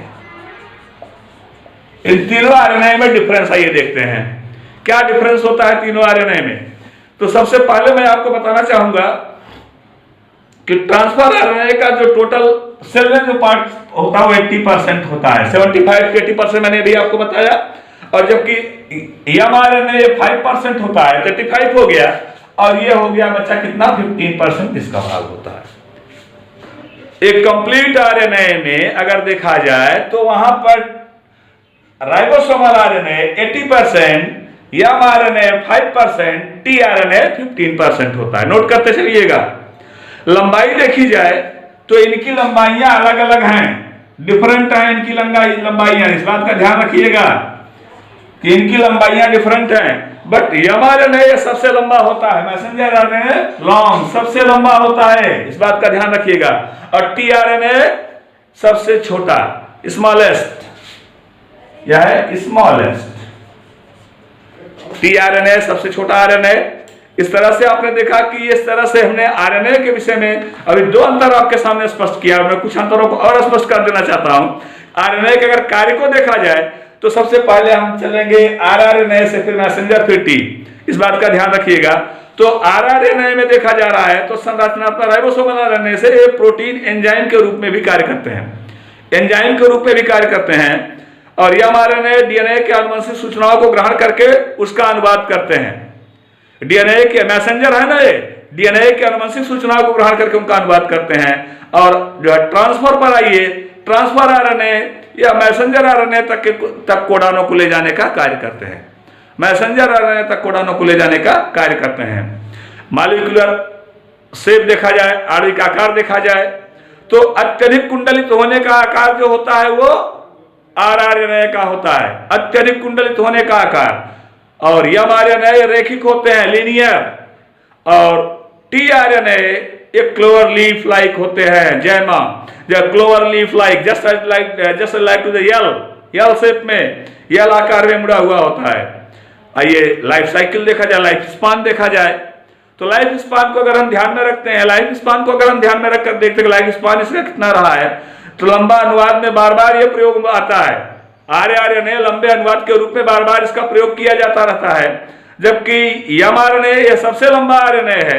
इन तीनों आरएनए में डिफरेंस आइए देखते हैं क्या डिफरेंस होता है तीनों आरएनए में। तो सबसे पहले मैं आपको बताना चाहूंगा कि ट्रांसफर आरएनए का जो टोटल सेल में जो पार्ट होता है वो 80% होता है, 75 से 80% मैंने अभी आपको बताया। और जबकि एमआरएनए 5% होता है, 35 हो गया। और ये हो गया बच्चा कितना? 15% इसका भाग होता है। एक कंप्लीट आरएनए में अगर देखा जाए तो वहां पर राइबोसोमल आरएनए 80%, mRNA 5%, tRNA 15% होता है। नोट करते चलिएगा। लंबाई देखी जाए तो इनकी लंबाइयां अलग अलग हैं, डिफरेंट हैं इनकी लंबाइयां। इस बात का ध्यान रखिएगा कि इनकी लंबाइयां डिफरेंट हैं। बट mRNA सबसे लंबा होता है, मैसेंजर आरएनए लॉन्ग सबसे लंबा होता है, इस बात का ध्यान रखिएगा। और tRNA सबसे छोटा, स्मॉलेस्ट, यह है स्मॉलेस्ट। tRNA सबसे छोटा आरएनए। इस तरह से आपने देखा कि इस तरह से हमने आरएनए के विषय में अभी दो अंतर आपके सामने स्पष्ट किया। मैं कुछ अंतरों को और स्पष्ट कर देना चाहता हूं। आरएनए के अगर कार्य को देखा जाए तो सबसे पहले हम चलेंगे आरआरएनए से, फिर मैसेंजर, फिर टी। इस बात का ध्यान रखिएगा। तो आरआरएनए में देखा जा रहा है तो संरचनात्मक राइबोसोमल आरएनए से ये प्रोटीन एंजाइम के रूप में भी कार्य करते हैं, एंजाइम के रूप में भी कार्य करते हैं। और mRNA डीएनए के आनुवंशिक सूचनाओं को ग्रहण करके उसका अनुवाद करते हैं। डीएनए के मैसेंजर है ना, ये डीएनए के आनुवंशिक सूचनाओं को ग्रहण करके उनका अनुवाद करते हैं। और जो है ट्रांसफर पर आइए, ट्रांसफर आरएनए या मैसेंजर आरएनए तक कोडानों को ले जाने का कार्य करते हैं, मैसेंजर आरएनए तक कोडानों को ले जाने का कार्य करते हैं। मॉलिक्यूलर शेप देखा जाए, आणविक आकार देखा जाए तो अत्यधिक कुंडलित होने का आकार जो होता है वो आरआरएनए का होता है, अत्यधिक कुंडलित होने का आकार। और mRNA रेखिक होते हैं, लीनियर। और tRNA एक क्लोवर लीफ लाइक होते हैं, जैमा, clover leaf like, just like to the Y shape में, यल आकार में मुड़ा हुआ होता है। आइए लाइफ साइकिल देखा जाए, लाइफ स्पान देखा जाए तो लाइफ स्पान को अगर हम ध्यान में रखते हैं, लाइफ स्पान को अगर हम ध्यान में रखकर देखते हैं लाइफ स्पान इसका कितना रहा है, तो लंबा अनुवाद में बार बार यह प्रयोग आता है। आरआरएनए लंबे अनुवाद के रूप में बार बार इसका प्रयोग किया जाता रहता है। जबकि mRNA यह सबसे लंबा आरएनए है,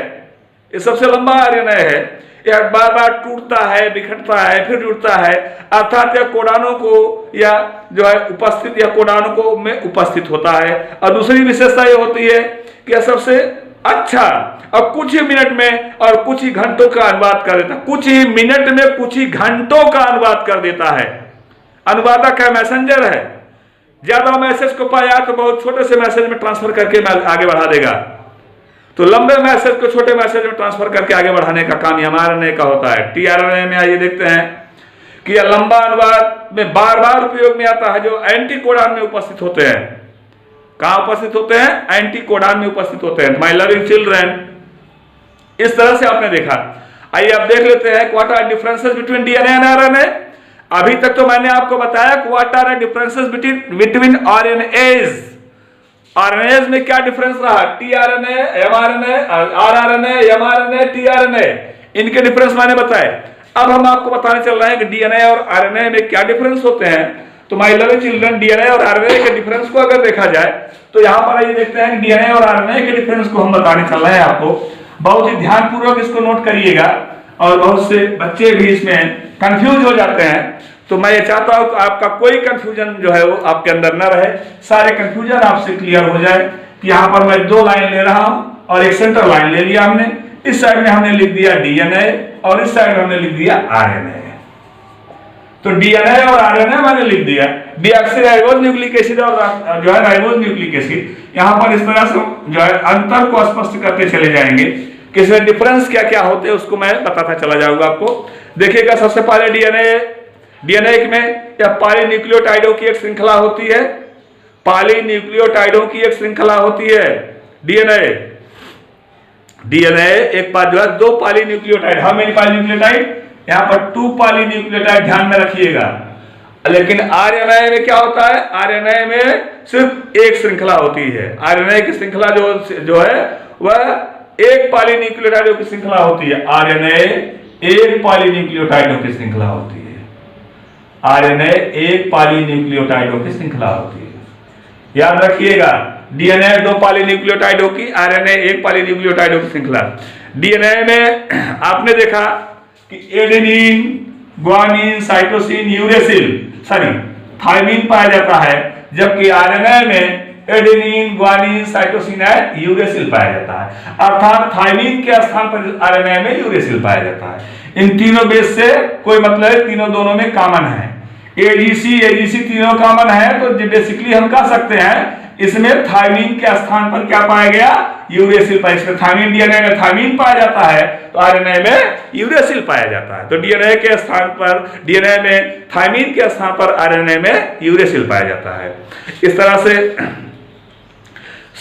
ये सबसे लंबा आरएनए है। यह बार बार टूटता है, बिखरता है, फिर जुड़ता है, अर्थात यह कोडानों को या जो है उपस्थित या कोडानों को में उपस्थित होता है। और दूसरी विशेषता यह होती है कि यह सबसे अच्छा और कुछ ही मिनट में और कुछ ही घंटों का अनुवाद कर देता है, कुछ ही मिनट में कुछ ही घंटों का अनुवाद कर देता है। अनुवादक है, मैसेंजर है। ज्यादा मैसेज को पाया तो बहुत छोटे से मैसेज में ट्रांसफर करके आगे बढ़ा देगा, तो लंबे मैसेज को छोटे मैसेज में ट्रांसफर करके आगे बढ़ाने का काम mRNA का होता है। tRNA में आइए देखते हैं कि यह लंबा अनुवाद में बार बार उपयोग में आता है, जो एंटी कोडान में उपस्थित होते हैं। कहां उपस्थित होते हैं? एंटी कोडान में उपस्थित होते हैं। माय लविंग चिल्ड्रन, इस तरह से आपने देखा। आइए अब देख लेते हैं what are differences between DNA and RNA. अभी तक तो मैंने आपको बताया what are differences between RNAs. RNAs में क्या डिफरेंस रहा? TRNA, mRNA, rRNA, mRNA, tRNA, इनके डिफरेंस मैंने बताए। अब हम आपको बताने चल रहे हैं कि डीएनए और आरएनए में क्या डिफरेंस होते हैं। तो माय लविंग चिल्ड्रन, डीएनए और आरएनए के डिफरेंस को अगर देखा जाए तो यहां पर आइए देखते हैं कि डीएनए और आरएनए के डिफरेंस को हम बताने चल रहे हैं आपको। बहुत ही ध्यानपूर्वक इसको नोट करिएगा, और बहुत से बच्चे भी इसमें कंफ्यूज हो जाते हैं। तो मैं ये चाहता हूं कि आपका कोई कंफ्यूजन जो है वो आपके अंदर न रहे, सारे कंफ्यूजन आपसे क्लियर हो जाए। कि यहाँ पर मैं दो लाइन ले रहा हूं और एक सेंटर लाइन ले लिया हमने। इस साइड में हमने लिख दिया डीएनए और इस साइड में हमने लिख दिया आरएनए। तो डीएनए और आरएनए मैंने लिख दिया। डीऑक्सीराइबोज न्यूक्लिक एसिड और जो है राइबोज न्यूक्लिक एसिड, यहाँ पर इस तरह से जो है अंतर को स्पष्ट करते चले जाएंगे कि इसमें डिफरेंस क्या क्या होते हैं, उसको मैं बताता चला जाऊंगा आपको। देखिएगा, सबसे पहले डीएनए में या पॉलीन्यूक्लियोटाइडों की एक श्रृंखला होती है, पॉलीन्यूक्लियोटाइडों की एक श्रृंखला होती है। डीएनए एक बार जो है दो पॉलीन्यूक्लियोटाइड, हाउ मेनी पॉलीन्यूक्लियोटाइड? यहाँ पर 2 पॉलीन्यूक्लियोटाइड, ध्यान में रखिएगा। लेकिन आरएनए में क्या होता है? आरएनए में सिर्फ एक श्रृंखला होती है। आरएनए की श्रृंखला जो है वह एक पॉलीन्यूक्लियोटाइडों की श्रृंखला होती है। आरएनए एक पॉलीन्यूक्लियोटाइडों की श्रृंखला होती है। आरएनए एक पॉलीन्यूक्लियोटाइडों की श्रृंखला होती है, याद रखिएगा। डीएनए 2 पॉलीन्यूक्लियोटाइडों की, आरएनए एक पॉलीन्यूक्लियोटाइडों की श्रृंखला। डीएनए में आपने देखा कि एडेनिन, ग्वानिन, साइटोसिन, थायमिन पाया जाता है, जबकि आरएनए में adenine, guanine, cytosine and uracil पाया जाता है। अर्थात थायमिन के स्थान पर आरएनए में यूरेसिल पाया जाता है। इन तीनों बेस से कोई मतलब है, तीनों दोनों में कॉमन है। एजीसी तीनों कॉमन है, तो बेसिकली हम कह सकते हैं इसमें थायमीन के स्थान पर क्या पाया गया, यूरेसिल पाया। इसमें थायमीन, डीएनए में थायमीन पाया जाता है तो आरएनए में यूरेसिल पाया जाता है। तो डीएनए के स्थान पर, डीएनए में थायमीन के स्थान पर आरएनए में यूरेसिल पाया जाता है। इस तरह से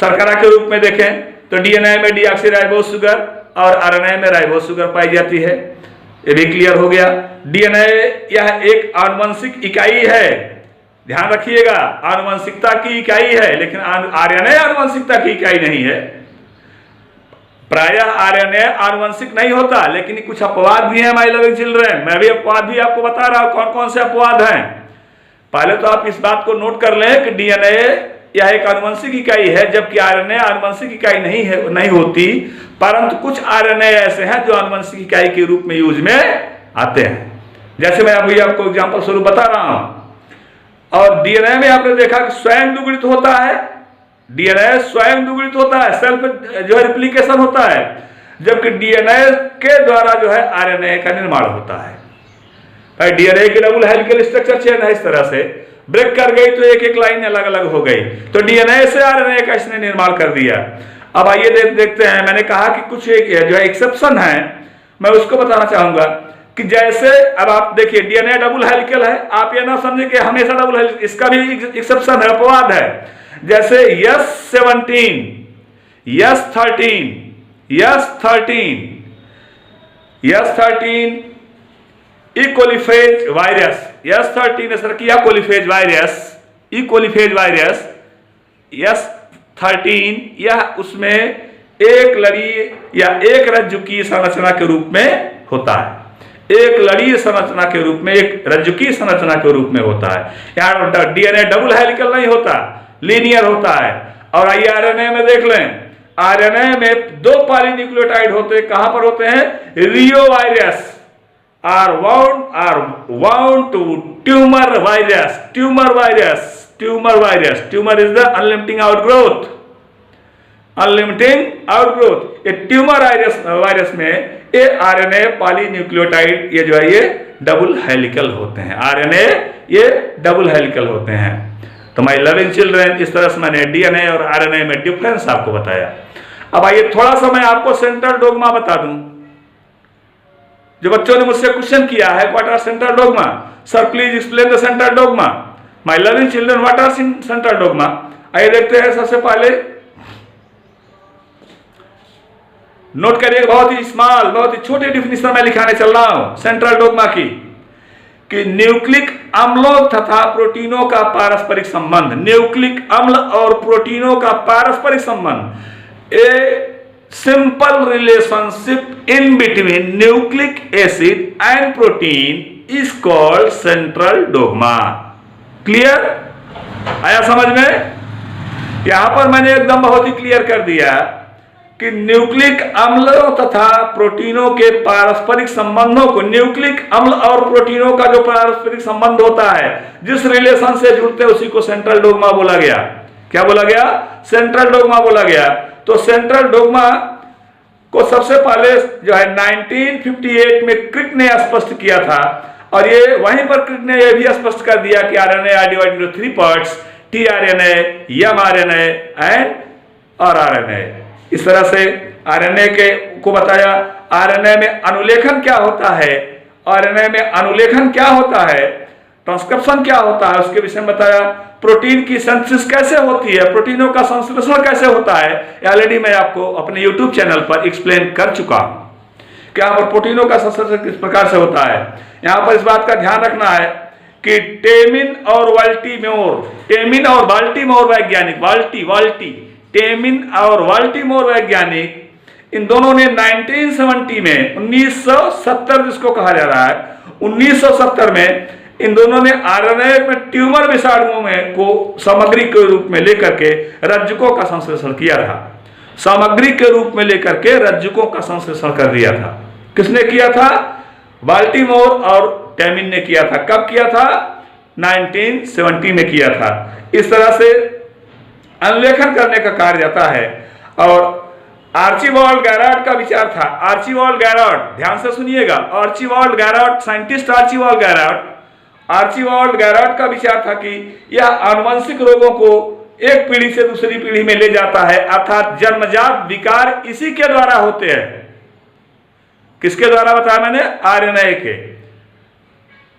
शर्करा के रूप में देखें तो डीएनए में डीऑक्सीराइबोस शुगर और आरएनए में राइबोस शुगर पाई जाती है। ये भी क्लियर हो गया। डीएनए यह एक आनुवंशिक इकाई है, ध्यान रखिएगा, आनुवंशिकता की इकाई है, लेकिन आरएनए आनुवंशिकता की इकाई नहीं है। प्रायः आरएनए आनुवंशिक नहीं होता, लेकिन कुछ अपवाद भी हैं माय लविंग चिल्ड्रन। मैं भी अपवाद भी आपको बता रहा हूं कौन कौन से अपवाद हैं। पहले तो आप इस बात को नोट कर लें कि डीएनए यह एक आनुवंशिक इकाई है, जबकि आरएनए आनुवंशिक इकाई नहीं होती, परंतु कुछ आरएनए ऐसे हैं जो आनुवंशिक इकाई के रूप में यूज में आते हैं। जैसे मैं अभी आपको एग्जांपल स्वरूप बता रहा हूं। और डीएनए में आपने देखा कि स्वयं दुगुणित होता है, डीएनए स्वयं दुगुणित होता है, सेल्फ जो है रिप्लिकेशन होता है, जबकि डीएनए के द्वारा जो है आरएनए का निर्माण होता है। डीएनए की डबल हेलिकल स्ट्रक्चर चेन है, इस तरह से ब्रेक कर गई तो एक एक लाइन अलग अलग हो गई, तो डीएनए से आरएनए का इसने निर्माण कर दिया। अब आइए देखते हैं, मैंने कहा कि कुछ एक जो है एक्सेप्शन है, मैं उसको बताना चाहूंगा कि जैसे अब आप देखिए डीएनए डबल हेलिकल है, आप ये ना समझे कि हमेशा डबल हेलिकल, इसका भी एक्सेप्शन है, अपवाद है। जैसे S17, S13, S13 इकोलीफेज virus, S13 असर किया कोलीफेज वायरस, इकोलीफेज वायरस S13, यह उसमें एक लड़ी या एक रज्जु की संरचना के रूप में होता है, एक लड़ी संरचना के रूप में, एक रज्जु की संरचना के रूप में होता है। यहाँ डीएनए डबल हेलिकल नहीं होता, लीनियर होता है। और आइए आरएनए में देख लें, आरएनए में दो पॉलीन्यूक्लियोटाइड होते हैं, कहां पर होते हैं, रियो virus are wound to tumor virus, tumor is the unlimiting outgrowth, ये ट्यूमर वायरस में ये आरएनए पॉलीन्यूक्लियोटाइड ये जो है ये डबल हेलिकल होते हैं, आरएनए ये डबल हेलिकल होते हैं। तो माय लविंग चिल्ड्रन, इस तरह से मैंने डीएनए और आरएनए में डिफरेंस आपको बताया। अब आइए थोड़ा सा मैं आपको सेंट्रल डोग्मा बता दूं। जो बच्चों ने मुझसे क्वेश्चन किया है, what are central dogma, sir please explain the central dogma. My loving children, what are central dogma. आइए देखते हैं। सबसे पहले नोट करिए, बहुत ही स्मॉल, बहुत ही छोटी डिफिनेशन में लिखाने चल रहा हूं सेंट्रल डोग्मा की, कि न्यूक्लिक अम्लों तथा प्रोटीनों का पारस्परिक संबंध, न्यूक्लिक अम्ल और प्रोटीनों का पारस्परिक संबंध, ए simple relationship in between nucleic acid and protein is called central dogma। Clear आया समझ में? यहां पर मैंने एकदम बहुत ही क्लियर कर दिया कि न्यूक्लिक अम्लों तथा प्रोटीनों के पारस्परिक संबंधों को, न्यूक्लिक अम्ल और प्रोटीनों का जो पारस्परिक संबंध होता है, जिस रिलेशन से जुड़ते हैं, उसी को सेंट्रल डोग्मा बोला गया। क्या बोला गया? सेंट्रल डोग्मा बोला गया। तो सेंट्रल डोग्मा को सबसे पहले जो है 1958 में क्रिक ने स्पष्ट किया था, और ये वहीं पर क्रिक ने यह भी स्पष्ट कर दिया कि RNA are divided into 3 parts, tRNA, mRNA and rRNA. इस तरह से आरएनए के को बताया। आरएनए में अनुलेखन क्या होता है, आरएनए में अनुलेखन क्या होता है, ट्रांसक्रिप्शन क्या होता है, उसके विषय में बताया। प्रोटीन की सिंथेसिस कैसे होती है, प्रोटीनों का संश्लेषण कैसे होता है, ऑलरेडी मैं आपको अपने YouTube चैनल पर एक्सप्लेन कर चुका हूं कि यहाँ पर प्रोटीनों का संश्लेषण किस प्रकार से होता है। यहाँ पर इस बात का ध्यान रखना है कि टेमिन और बाल्टीमोर वैज्ञानिक, टेमिन और बाल्टीमोर वैज्ञानिक, इन दोनों ने 1970 में, 1970 जिसको कहा जा रहा है, 1970 में इन दोनों ने आरएनए में ट्यूमर विषाणुओं में को सामग्री के रूप में लेकर के रज्जुकों का संश्लेषण किया था, सामग्री के रूप में लेकर के रज्जुकों का संश्लेषण कर दिया था। किसने किया था? बाल्टीमोर और टेमिन ने किया था। कब किया था? 1970 में किया था। इस तरह से अनुलेखन करने का कार्य जाता है। और आर्चिबाल्ड गैराट का विचार था, आर्चिबाल्ड गैराट, ध्यान से सुनिएगा, आर्चिबाल्ड गैराट, साइंटिस्ट आर्चिबाल्ड गैराट, आर्चिबाल्ड गैराट का विचार था कि यह आनुवंशिक रोगों को एक पीढ़ी से दूसरी पीढ़ी में ले जाता है, अर्थात जन्मजात विकार इसी के द्वारा होते हैं। किसके द्वारा बताया मैंने? आरएनए के।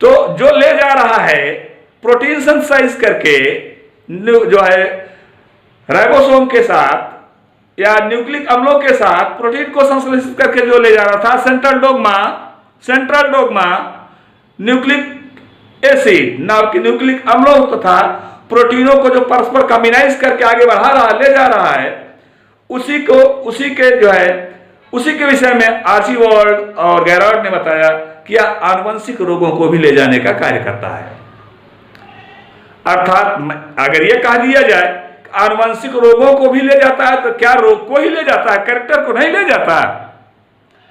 तो जो ले जा रहा है प्रोटीन सिंथेसाइज करके जो है राइबोसोम के साथ या न्यूक्लिक अम्लों के साथ प्रोटीन को संश्लेषित करके जो ले जा रहा था, सेंट्रल डोग्मा न्यूक्लिक एसिड नाम के न्यूक्लिक अम्लों तथा प्रोटीनों को जो परस्पर कम्बिनाइज करके आगे बढ़ा रहा ले जा रहा है, उसी के विषय में आर्चिबाल्ड और गैराट ने बताया कि यह आनुवंशिक रोगों को भी ले जाने का कार्य करता है। अर्थात अगर यह कह दिया जाए आनुवंशिक रोगों को भी ले जाता है तो क्या रोग को ही ले जाता है, कैरेक्टर को नहीं ले जाता है?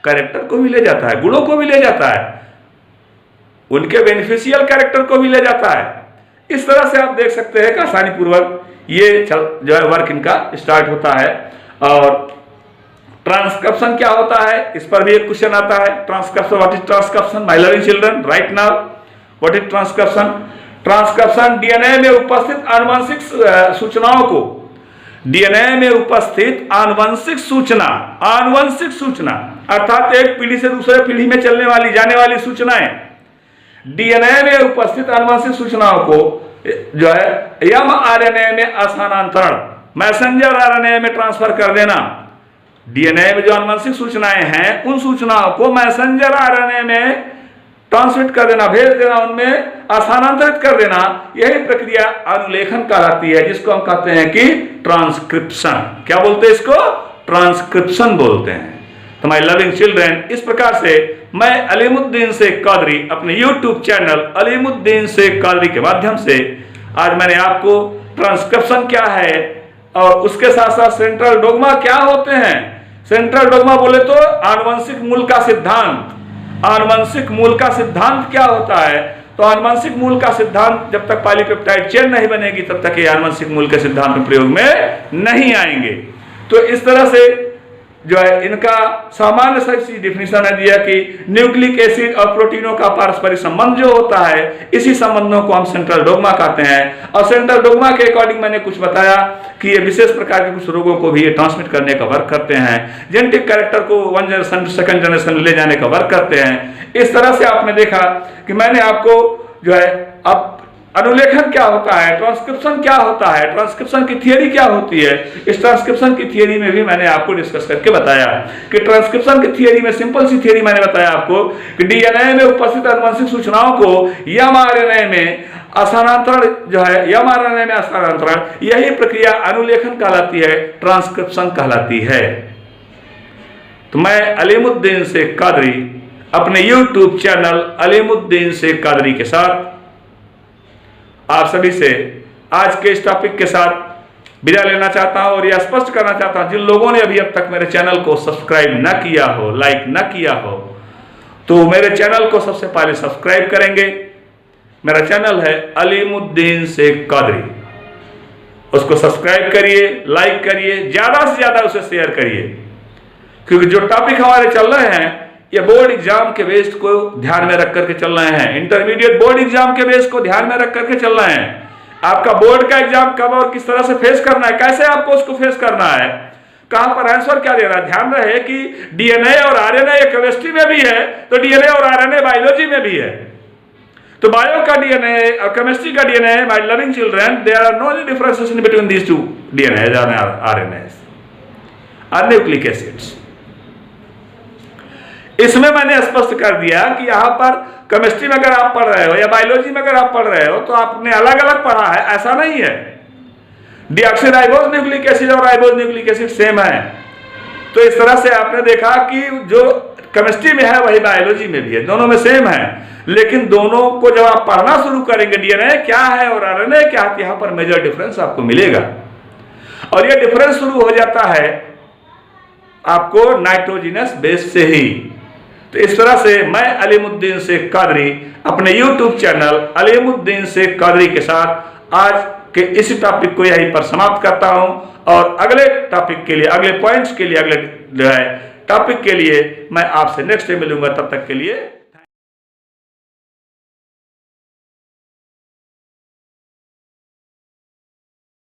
कैरेक्टर को भी ले जाता है, गुणों को भी ले जाता है, उनके बेनिफिशियल कैरेक्टर को भी ले जाता है। इस तरह से आप देख सकते हैं कि आसानी पूर्वक ये जो है वर्क इनका स्टार्ट होता है। और ट्रांसक्रिप्शन क्या होता है, इस पर भी एक क्वेश्चन आता है। Transcription, what is transcription? My loving children, right now what is transcription? Transcription DNA में उपस्थित आनुवंशिक सूचनाओं को, डीएनए में उपस्थित आनुवंशिक सूचना अर्थात एक पीढ़ी से दूसरे पीढ़ी में चलने वाली जाने वाली सूचनाएं, डीएनए में उपस्थित आनुवंशिक सूचनाओं को जो है एमआरएनए में स्थानांतरण, मैसेंजर आरएनए में ट्रांसफर कर देना। डीएनए में जो आनुवंशिक सूचनाएं हैं उन सूचनाओं को मैसेंजर आरएनए में ट्रांसमिट कर देना, भेज देना, उनमें स्थानांतरित कर देना, यही प्रक्रिया अनुलेखन कहलाती है, जिसको हम कहते हैं कि ट्रांसक्रिप्शन। क्या बोलते हैं इसको? ट्रांसक्रिप्शन बोलते हैं। तो माय लविंग चिल्ड्रन, इस प्रकार से मैं अलीमुद्दीन शेख कादरी अपने यूट्यूब चैनल अलीमुद्दीन शेख कादरी के माध्यम से आज मैंने आपको ट्रांसक्रिप्शन क्या है और उसके साथ साथ सेंट्रल डोग्मा क्या होते हैं। सेंट्रल डोग्मा बोले तो आनुवंशिक मूल का सिद्धांत, आनुवंशिक मूल का सिद्धांत क्या होता है? तो आनुवंशिक मूल का सिद्धांत जब तक पॉलीपेप्टाइड चेन नहीं बनेगी तब तक ये आनुवंशिक मूल के सिद्धांत में प्रयोग में नहीं आएंगे। तो इस तरह से जो है इनका सामान्य सी डिफिनेशन है दिया कि न्यूक्लिक एसिड और प्रोटीनों का पारस्परिक संबंध जो होता है, इसी संबंधों को हम सेंट्रल डोग्मा कहते हैं। और सेंट्रल डोग्मा के अकॉर्डिंग मैंने कुछ बताया कि ये विशेष प्रकार के कुछ रोगों को भी ये ट्रांसमिट करने का वर्क करते हैं, जेनेटिक कैरेक्टर को 1 जनरेशन सेकंड जनरेशन ले जाने का वर्क करते हैं। इस तरह से आपने देखा कि मैंने आपको जो है अब अनुलेखन क्या होता है, ट्रांसक्रिप्शन क्या होता है, ट्रांसक्रिप्शन की थियरी क्या होती है, इस ट्रांसक्रिप्शन की थियरी में भी मैंने आपको डिस्कस करके बताया कि ट्रांसक्रिप्शन की थियरी में सिंपल सी थियरी मैंने बताया आपको कि डीएनए में उपस्थित आनुवंशिक सूचनाओं को एमआरएनए में स्थानांतरण जो है, एमआरएनए में स्थानांतरण, यही प्रक्रिया अनुलेखन कहलाती है, ट्रांसक्रिप्शन कहलाती है। तो मैं अलीमुद्दीन शेख कादरी अपने यूट्यूब चैनल अलीमुद्दीन शेख कादरी के साथ आप सभी से आज के इस टॉपिक के साथ विदा लेना चाहता हूं और यह स्पष्ट करना चाहता हूं, जिन लोगों ने अभी अब तक मेरे चैनल को सब्सक्राइब न किया हो, लाइक न किया हो, तो मेरे चैनल को सबसे पहले सब्सक्राइब करेंगे। मेरा चैनल है अलीमुद्दीन शेख कादरी, उसको सब्सक्राइब करिए, लाइक करिए, ज्यादा से ज्यादा उसे शेयर करिए, क्योंकि जो टॉपिक हमारे चल रहे हैं ये बोर्ड एग्जाम के बेस को ध्यान में रख करके चल रहे हैं, इंटरमीडिएट बोर्ड एग्जाम के बेस को ध्यान में रख करके चल रहे हैं। आपका बोर्ड का एग्जाम कब और किस तरह से फेस करना है, कैसे आपको उसको फेस करना है, कहां पर आंसर क्या देना है। ध्यान रहे कि डीएनए और आरएनए केमिस्ट्री में भी है तो डीएनए और आरएनए बायोलॉजी में भी है। तो बायो का डीएनए और केमिस्ट्री का DNA, my loving children, there are no differences between these two DNA and RNA और न्यूक्लिक एसिड्स। इसमें मैंने स्पष्ट कर दिया कि यहाँ पर केमिस्ट्री में अगर आप पढ़ रहे हो या बायोलॉजी में अगर आप पढ़ रहे हो तो आपने अलग अलग पढ़ा है, ऐसा नहीं है। डीऑक्सीराइबोज न्यूक्लिक एसिड और राइबोज न्यूक्लिक एसिड सेम है। तो इस तरह से आपने देखा कि जो केमिस्ट्री में है वही बायोलॉजी में भी है, दोनों में सेम है। लेकिन दोनों को जब आप पढ़ना शुरू करेंगे डीएनए क्या है और आरएनए क्या है, यहाँ पर मेजर डिफरेंस आपको मिलेगा। और ये डिफरेंस शुरू हो जाता है आपको नाइट्रोजिनस बेस से ही। तो इस तरह से मैं अलीमुद्दीन शेख कादरी अपने YouTube चैनल अलीमुद्दीन शेख कादरी के साथ आज के इस टॉपिक को यहीं पर समाप्त करता हूं और अगले टॉपिक के लिए, अगले पॉइंट्स के लिए, अगले जो है टॉपिक के लिए मैं आपसे नेक्स्ट डे मिलूंगा। तब तक के लिए